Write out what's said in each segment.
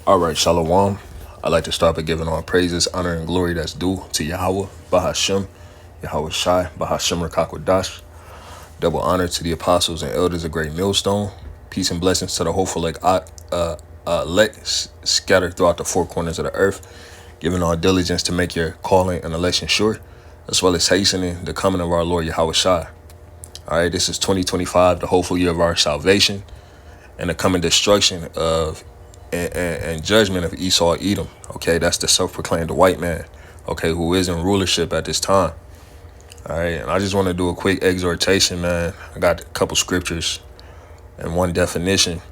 All right, Shalom. I'd like to start by giving all praises, honor, and glory that's due to Yahweh, Bahashem, Yahweh Shai, Bahashem Rakakwadash. Double honor to the apostles and elders of Great Millstone. Peace and blessings to the hopeful elect scattered throughout the four corners of the earth, giving all diligence to make your calling and election sure, as well as hastening the coming of our Lord Yahweh Shai. All right, this is 2025, the hopeful year of our salvation, and the coming destruction of and judgment of Esau Edom. Okay, that's the self-proclaimed white man, okay, who is in rulership at this time. All right, and I just want to do a quick exhortation, man. I got a couple scriptures and one definition,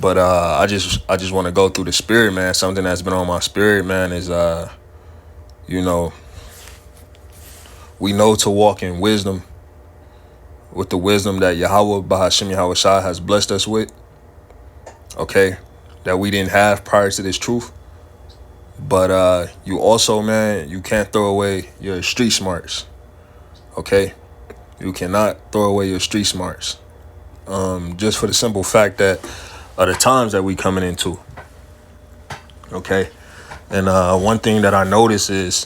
but I just want to go through the spirit, man. Something that's been on my spirit, man, is we know to walk in wisdom, with the wisdom that Yahweh Bahashem Yahweh Shai has blessed us with. Okay, that we didn't have prior to this truth. But you also, man, you can't throw away your street smarts. Okay, you cannot throw away your street smarts. Just for the simple fact that of the times that we coming into. Okay, and one thing that I notice is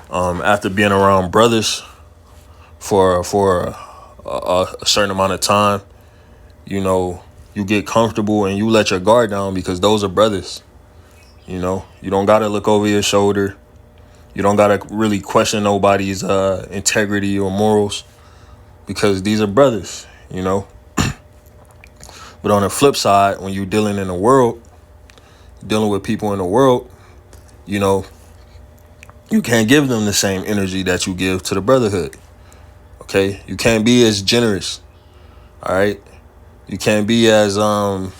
after being around brothers for a certain amount of time, you get comfortable and you let your guard down because those are brothers. You don't got to look over your shoulder. You don't got to really question nobody's integrity or morals because these are brothers, But on the flip side, when you're dealing in the world, dealing with people in the world, you can't give them the same energy that you give to the brotherhood. Okay? You can't be as generous. All right? You can't be as, you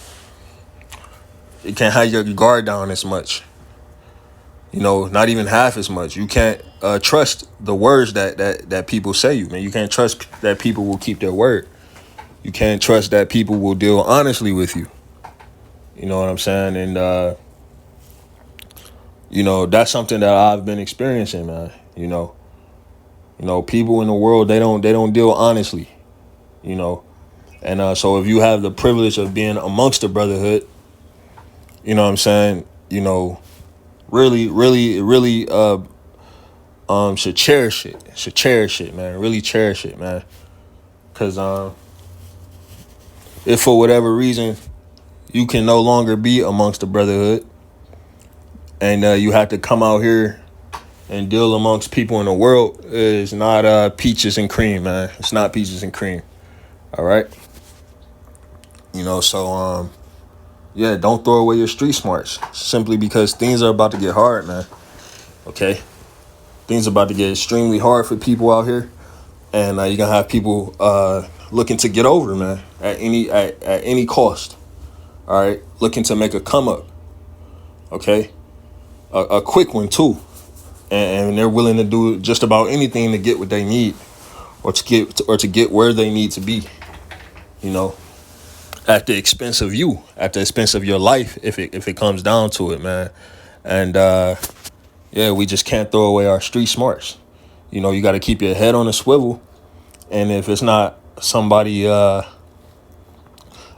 can't have your guard down as much. Not even half as much. You can't trust the words that people say you, man. You can't trust that people will keep their word. You can't trust that people will deal honestly with you. You know what I'm saying? And, that's something that I've been experiencing, man. People in the world, they don't deal honestly, And so if you have the privilege of being amongst the brotherhood, you know what I'm saying, really should cherish it, man. Really cherish it, man. Because if for whatever reason you can no longer be amongst the brotherhood and you have to come out here and deal amongst people in the world, is not peaches and cream, man. It's not peaches and cream. All right. So don't throw away your street smarts simply because things are about to get hard, man. Okay. Things are about to get extremely hard for people out here. And you're going to have people looking to get over, man, at any cost. All right. Looking to make a come up. Okay. A quick one, too. And they're willing to do just about anything to get what they need or to get where they need to be, at the expense of you, at the expense of your life, if it comes down to it, man. And we just can't throw away our street smarts. You got to keep your head on a swivel. And if it's not somebody of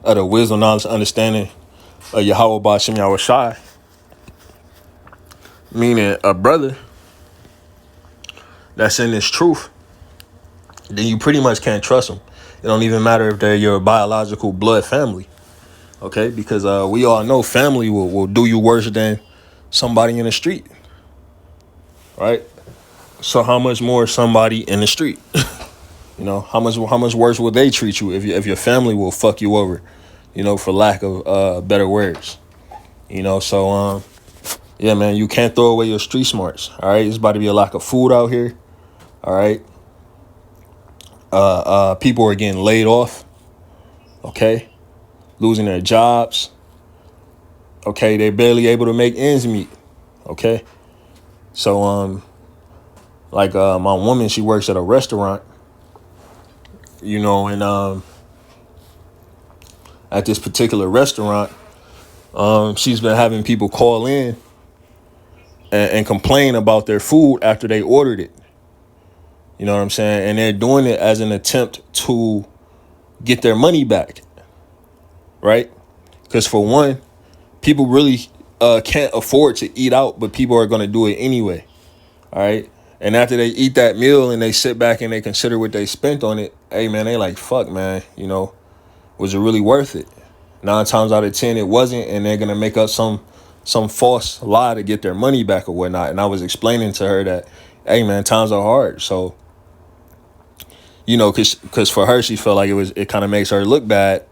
the wisdom, knowledge, understanding of Yahweh Ba'Shem Yahweh Shai, meaning a brother that's in this truth, then you pretty much can't trust them. It don't even matter if they're your biological blood family. Okay, because we all know family will do you worse than somebody in the street. Right? So how much more somebody in the street? How much worse will they treat you if your family will fuck you over, for lack of better words. So man, you can't throw away your street smarts. All right, it's about to be a lack of food out here. All right. People are getting laid off. Okay. Losing their jobs. Okay. They're barely able to make ends meet. Okay. So, my woman, she works at a restaurant, and at this particular restaurant, she's been having people call in and complain about their food after they ordered it. You know what I'm saying? And they're doing it as an attempt to get their money back. Right? Because for one, People really can't afford to eat out, but people are going to do it anyway. All right. And after they eat that meal and they sit back and they consider what they spent on it, hey, man, they like, fuck, man, was it really worth it? 9 times out of 10, it wasn't. And they're going to make up some false lie to get their money back or whatnot. And I was explaining to her that, hey, man, times are hard. So, because for her, she felt like it kind of makes her look bad,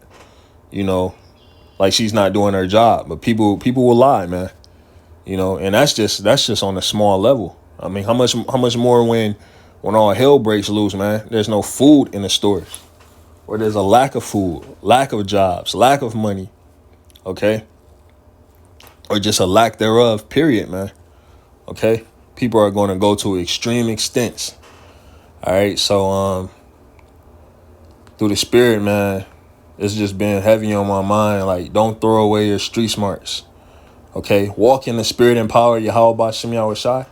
like she's not doing her job. But people will lie, man. And that's just on a small level. I mean, how much more when all hell breaks loose, man? There's no food in the stores, or there's a lack of food, lack of jobs, lack of money, okay, or just a lack thereof. Period, man. Okay, people are going to go to extreme extents. All right, so through the spirit, man, it's just been heavy on my mind. Like, don't throw away your street smarts. Okay, walk in the spirit and power of Yahweh Ba'Shem Yahushai,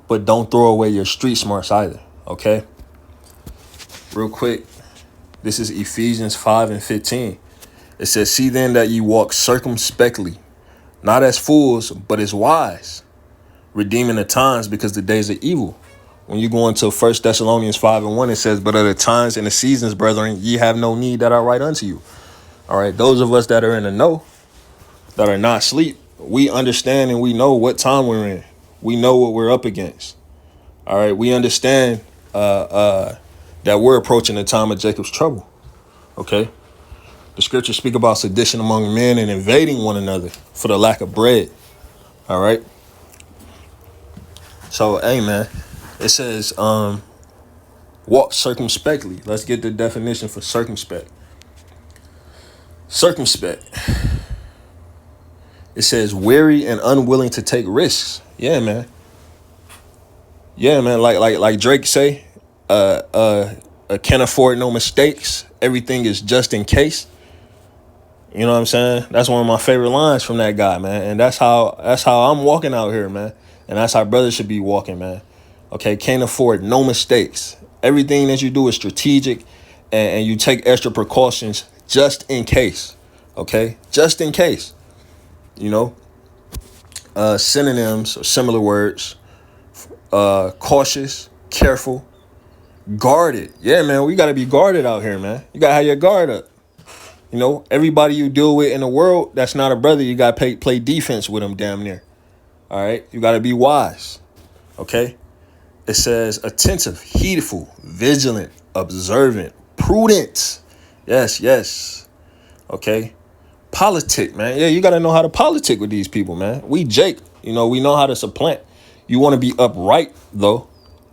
but don't throw away your street smarts either. Okay, real quick, this is Ephesians 5:15. It says, "See then that ye walk circumspectly, not as fools, but as wise, redeeming the times, because the days are evil." When you go into 1 Thessalonians 5:1, it says, "But of the times and the seasons, brethren, ye have no need that I write unto you." All right, those of us that are in the know, that are not asleep, we understand and we know what time we're in. We know what we're up against. All right, we understand that we're approaching the time of Jacob's trouble. Okay, the scriptures speak about sedition among men and invading one another for the lack of bread. All right, so hey, man, it says walk circumspectly. Let's get the definition for circumspect. Circumspect. It says wary and unwilling to take risks. Yeah, man. Yeah, man. Like Drake say, can't afford no mistakes. Everything is just in case. You know what I'm saying? That's one of my favorite lines from that guy, man. And that's how I'm walking out here, man. And that's how brothers should be walking, man. Okay, can't afford no mistakes. Everything that you do is strategic, and you take extra precautions just in case. Okay, just in case. Synonyms or similar words: cautious, careful, guarded. Yeah, man, we gotta be guarded out here, man. You gotta have your guard up. Everybody you deal with in the world that's not a brother, you gotta play defense with them, damn near. All right, you gotta be wise. Okay, it says attentive, heedful, vigilant, observant, prudent. Yes. Okay. Politic, man. Yeah, you got to know how to politic with these people, man. We Jake, we know how to supplant. You want to be upright, though.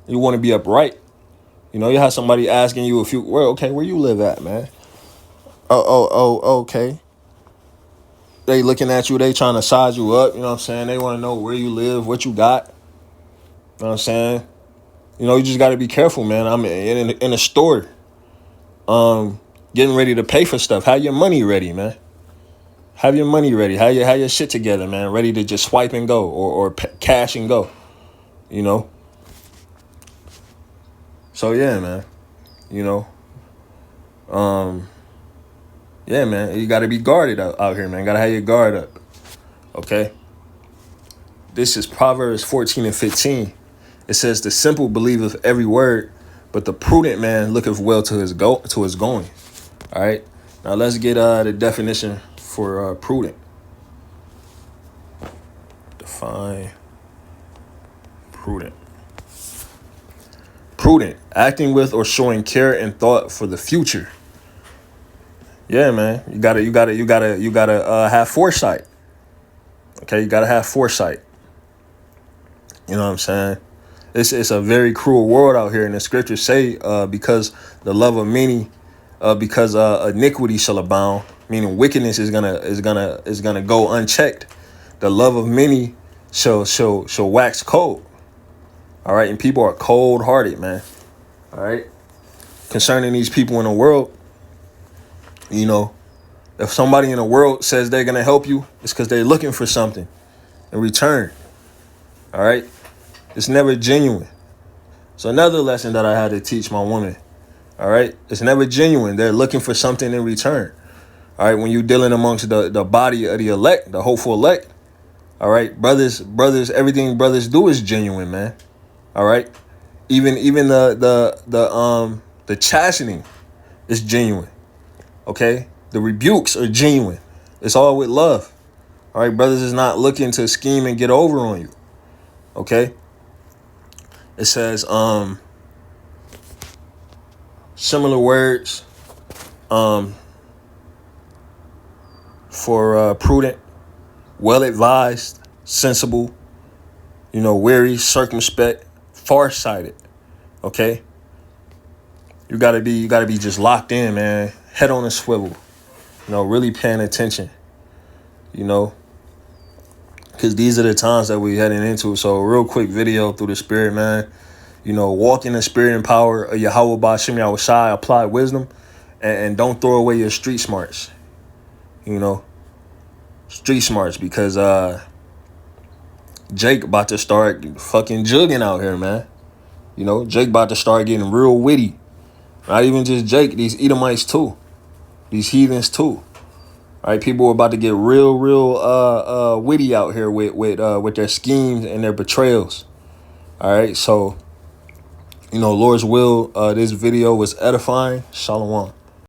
You want to be upright. You have somebody asking you where you live at, man? Okay. They looking at you. They trying to size you up. You know what I'm saying? They want to know where you live, what you got. You know what I'm saying? You just got to be careful, man. I'm in a store, getting ready to pay for stuff. Have your money ready, man. Have your money ready. Have your shit together, man. Ready to just swipe and go or cash and go, So, yeah, man. Yeah, man. You got to be guarded out here, man. Got to have your guard up. Okay. This is Proverbs 14:15. It says, "The simple believeth every word, but the prudent man looketh well to his going." All right. Now, let's get the definition for prudent. Define prudent. Prudent, acting with or showing care and thought for the future. Yeah, man. You gotta have foresight. Okay, you gotta have foresight. You know what I'm saying? It's a very cruel world out here, and the scriptures say because the love of many, because iniquity shall abound, meaning wickedness is gonna go unchecked. The love of many shall wax cold. All right, and people are cold-hearted, man. All right, concerning these people in the world, if somebody in the world says they're gonna help you, it's because they're looking for something in return. All right, it's never genuine. So another lesson that I had to teach my woman. All right, it's never genuine. They're looking for something in return. All right, when you're dealing amongst the body of the elect, the hopeful elect. All right, brothers, everything brothers do is genuine, man. All right, even the chastening is genuine. Okay, the rebukes are genuine. It's all with love. All right, brothers is not looking to scheme and get over on you. Okay, it says similar words for prudent, well advised, sensible, wary, circumspect, farsighted. Okay, you gotta be just locked in, man. Head on a swivel. Really paying attention. Because these are the times that we're heading into. So, real quick video through the spirit, man. Walk in the spirit and power of Yahweh Ba'Shem Yahweh Shai. Apply wisdom, and don't throw away your street smarts. Street smarts, because Jake about to start fucking jugging out here, man. Jake about to start getting real witty. Not even just Jake, these Edomites too. These heathens too. All right, people are about to get real witty out here with their schemes and their betrayals. All right, so Lord's will, this video was edifying. Shalom.